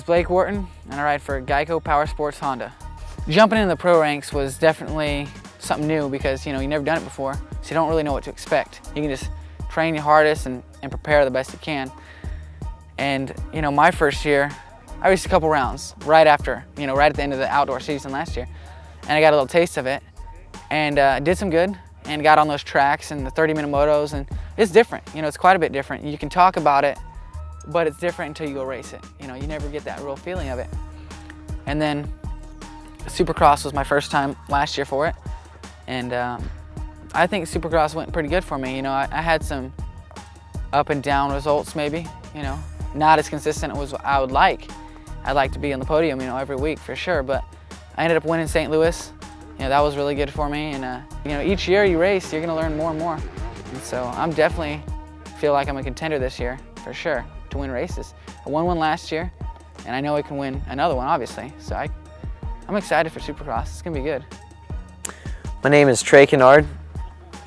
Blake Wharton, and I ride for Geico Powersports Honda. Jumping into the pro ranks was definitely something new because, you've never done it before, so you don't really know what to expect. You can just train your hardest and prepare the best you can. And, my first year, I raced a couple rounds right after, right at the end of the outdoor season last year. And I got a little taste of it and did some good and got on those tracks and the 30-minute motos, and it's different. It's quite a bit different. You can talk about it, but it's different until you go race it. You never get that real feeling of it. And then Supercross was my first time last year for it. And I think Supercross went pretty good for me. I had some up and down results maybe, not as consistent as I would like. I'd like to be on the podium, every week for sure, but I ended up winning St. Louis. That was really good for me. And each year you race, you're gonna learn more and more. And so I'm definitely feel like I'm a contender this year, for sure, to win races. I won one last year, and I know I can win another one, obviously. So I'm excited for Supercross. It's gonna be good. My name is Trey Kennard.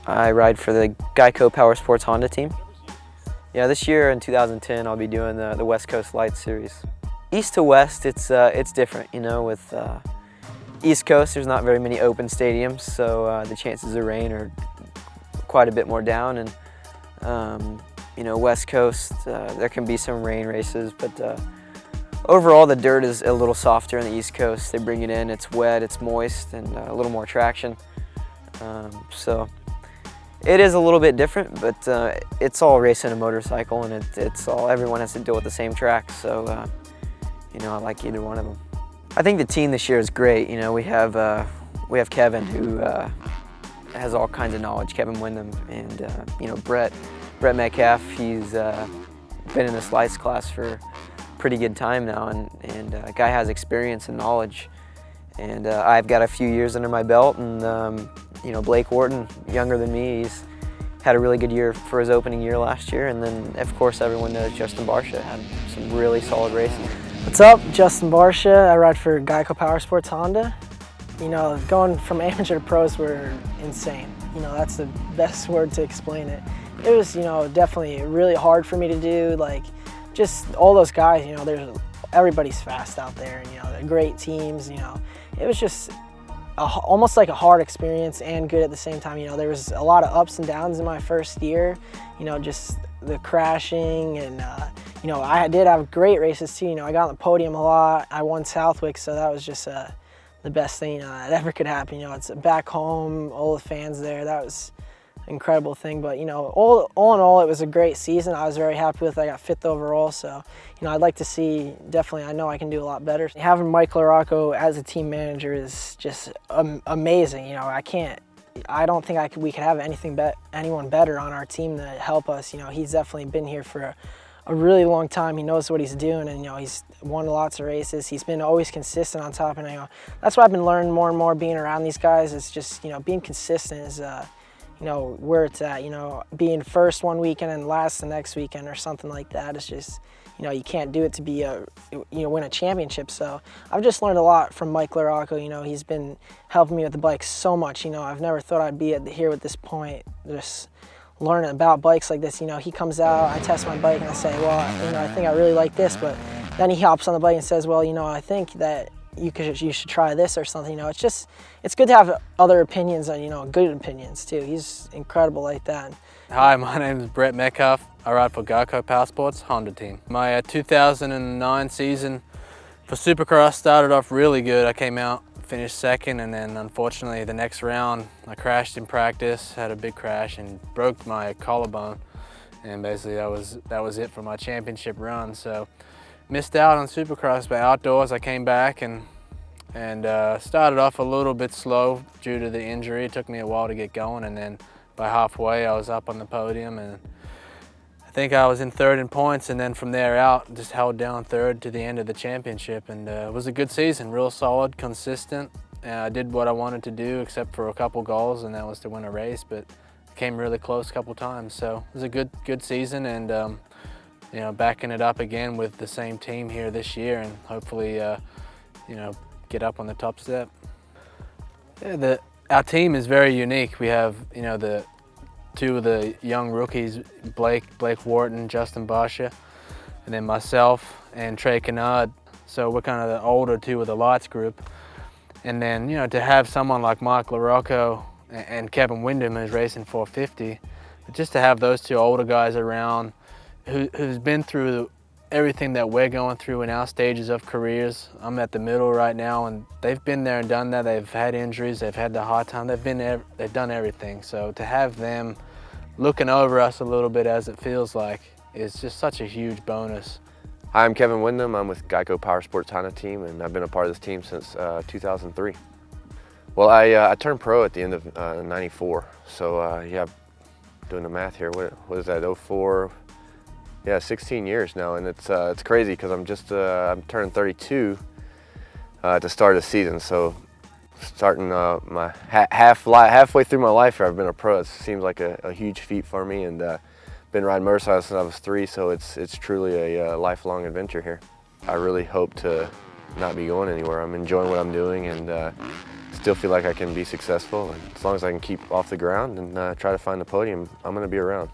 I ride for the Geico Powersports Honda team. Yeah, this year in 2010, I'll be doing the West Coast Lights Series. East to west, it's different, With East Coast, there's not very many open stadiums, so the chances of rain are quite a bit more down. And West Coast, there can be some rain races, but overall the dirt is a little softer on the East Coast. They bring it in, it's wet, it's moist, and a little more traction. So it is a little bit different, but it's all racing a motorcycle, and everyone has to deal with the same track. So I like either one of them. I think the team this year is great. We have Kevin, who has all kinds of knowledge, Kevin Windham, and Brett Metcalf. He's been in this lights class for a pretty good time now, and guy has experience and knowledge. And I've got a few years under my belt, and Blake Wharton, younger than me, he's had a really good year for his opening year last year. And then, of course, everyone knows Justin Barsha had some really solid races. What's up? Justin Barsha. I ride for Geico Powersports Honda. Going from amateur to pros were insane. That's the best word to explain it. It was, definitely really hard for me to do. Like, just all those guys, everybody's fast out there, and, they're great teams, It was just almost like a hard experience and good at the same time. There was a lot of ups and downs in my first year, just the crashing, and I did have great races too. I got on the podium a lot. I won Southwick, so that was just the best thing that ever could happen. It's back home, all the fans there. That was an incredible thing. But all in all, it was a great season. I was very happy with it. I got 5th overall, so I'd like to see, definitely, I know I can do a lot better. Having Mike LaRocco as a team manager is just amazing. I don't think we could have anyone better on our team to help us. He's definitely been here for a really long time. He knows what he's doing, and he's won lots of races. He's been always consistent on top, and that's what I've been learning more and more being around these guys. It's just being consistent is where it's at. Being first one weekend and last the next weekend or something like that. It's just you can't do it to be win a championship. So I've just learned a lot from Mike LaRocco. He's been helping me with the bike so much. I've never thought I'd be here at this point, just learning about bikes like this. He comes out, I test my bike, and I say, well, I think I really like this, but then he hops on the bike and says, well, I think that you should try this or something. It's good to have other opinions and good opinions too. He's incredible like that. Hi, my name is Brett Metcalf. I ride for Geico Powersports Honda team. My 2009 season for Supercross started off really good. I came out, finished 2nd, and then unfortunately the next round I crashed in practice, had a big crash and broke my collarbone, and basically that was it for my championship run. So missed out on Supercross, but outdoors I came back and started off a little bit slow due to the injury. It took me a while to get going, and then by halfway I was up on the podium, and I think I was in 3rd in points, and then from there out just held down 3rd to the end of the championship. And it was a good season, real solid, consistent. I did what I wanted to do except for a couple goals, and that was to win a race, but came really close a couple times. So it was a good season, and backing it up again with the same team here this year, and hopefully get up on the top step. Yeah, our team is very unique. We have the 2 of the young rookies, Blake Wharton, Justin Barsha, and then myself and Trey Kennard. So we're kind of the older two of the lights group. And then, you know, to have someone like Mike LaRocco and Kevin Windham who's racing 450, just to have those two older guys around who's been through everything that we're going through in our stages of careers. I'm at the middle right now, and they've been there and done that. They've had injuries, they've had the hard time, they've done everything. So to have them looking over us a little bit, as it feels like, is just such a huge bonus. Hi, I'm Kevin Windham. I'm with Geico Powersports Honda team, and I've been a part of this team since 2003. Well, I turned pro at the end of '94, so yeah, doing the math here, what is that, 04? Yeah, 16 years now, and it's crazy because I'm turning 32 to start the season, so starting my halfway through my life here, I've been a pro. It seems like a huge feat for me, and been riding motorcycles since I was 3, so it's truly a lifelong adventure here. I really hope to not be going anywhere. I'm enjoying what I'm doing, and still feel like I can be successful. And as long as I can keep off the ground and try to find the podium, I'm going to be around.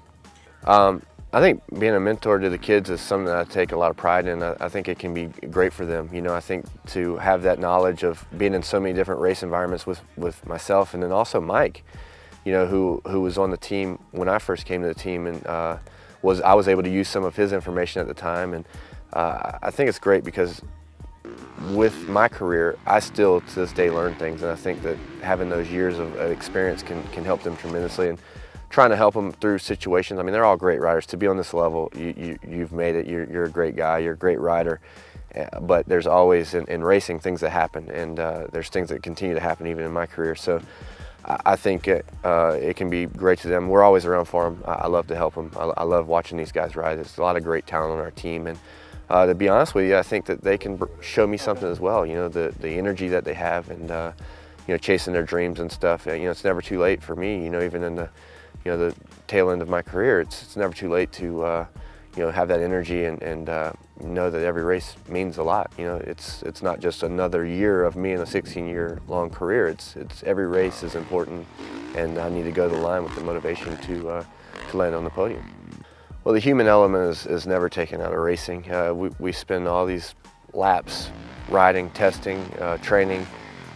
I think being a mentor to the kids is something that I take a lot of pride in. I think it can be great for them. You know, I think to have that knowledge of being in so many different race environments with myself, and then also Mike, you know, who was on the team when I first came to the team, and I was able to use some of his information at the time. And I think it's great because with my career, I still to this day learn things, and I think that having those years of experience can help them tremendously. And trying to help them through situations. I mean, they're all great riders. To be on this level, you've made it. You're a great guy. You're a great rider. But there's always in racing things that happen, and there's things that continue to happen even in my career. So I think it can be great to them. We're always around for them. I love to help them. I love watching these guys ride. There's a lot of great talent on our team, and to be honest with you, I think that they can show me something as well. You know, the energy that they have, and you know, chasing their dreams and stuff. You know, it's never too late for me. You know, even in the tail end of my career, it's never too late to you know, have that energy and know that every race means a lot. You know, it's not just another year of me in a 16-year long career. It's every race is important, and I need to go to the line with the motivation to land on the podium. Well, the human element is never taken out of racing. We spend all these laps riding, testing, training,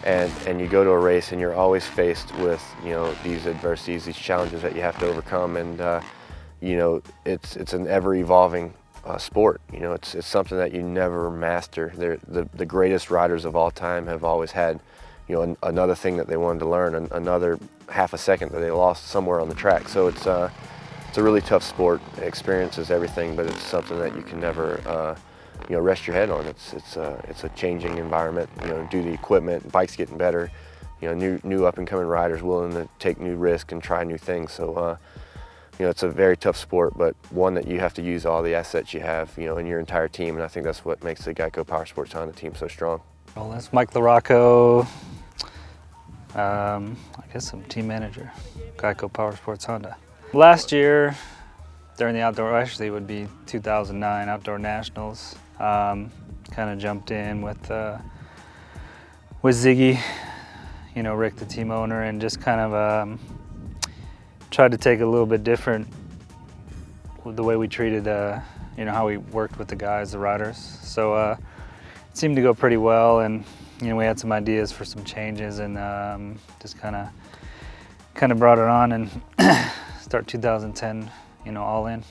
and you go to a race and you're always faced with, you know, these adversities, these challenges that you have to overcome, and you know, it's an ever-evolving sport. You know, it's something that you never master. The greatest riders of all time have always had, you know, another thing that they wanted to learn, another half a second that they lost somewhere on the track. So it's a really tough sport. Experience is everything, but it's something that you can never you know, rest your head on. It's a changing environment. You know, due to the equipment, bikes getting better. You know, new up and coming riders willing to take new risks and try new things. So you know, it's a very tough sport, but one that you have to use all the assets you have, you know, in your entire team, and I think that's what makes the Geico Powersports Honda team so strong. Well, that's Mike LaRocco. I guess I'm team manager, Geico Powersports Honda. Last year, during the outdoor, actually it would be 2009 Outdoor Nationals, kind of jumped in with Ziggy, you know, Rick, the team owner, and just kind of tried to take a little bit different with the way we treated, you know, how we worked with the guys, the riders. So it seemed to go pretty well, and you know, we had some ideas for some changes, and just kind of brought it on and start 2010, you know, all in.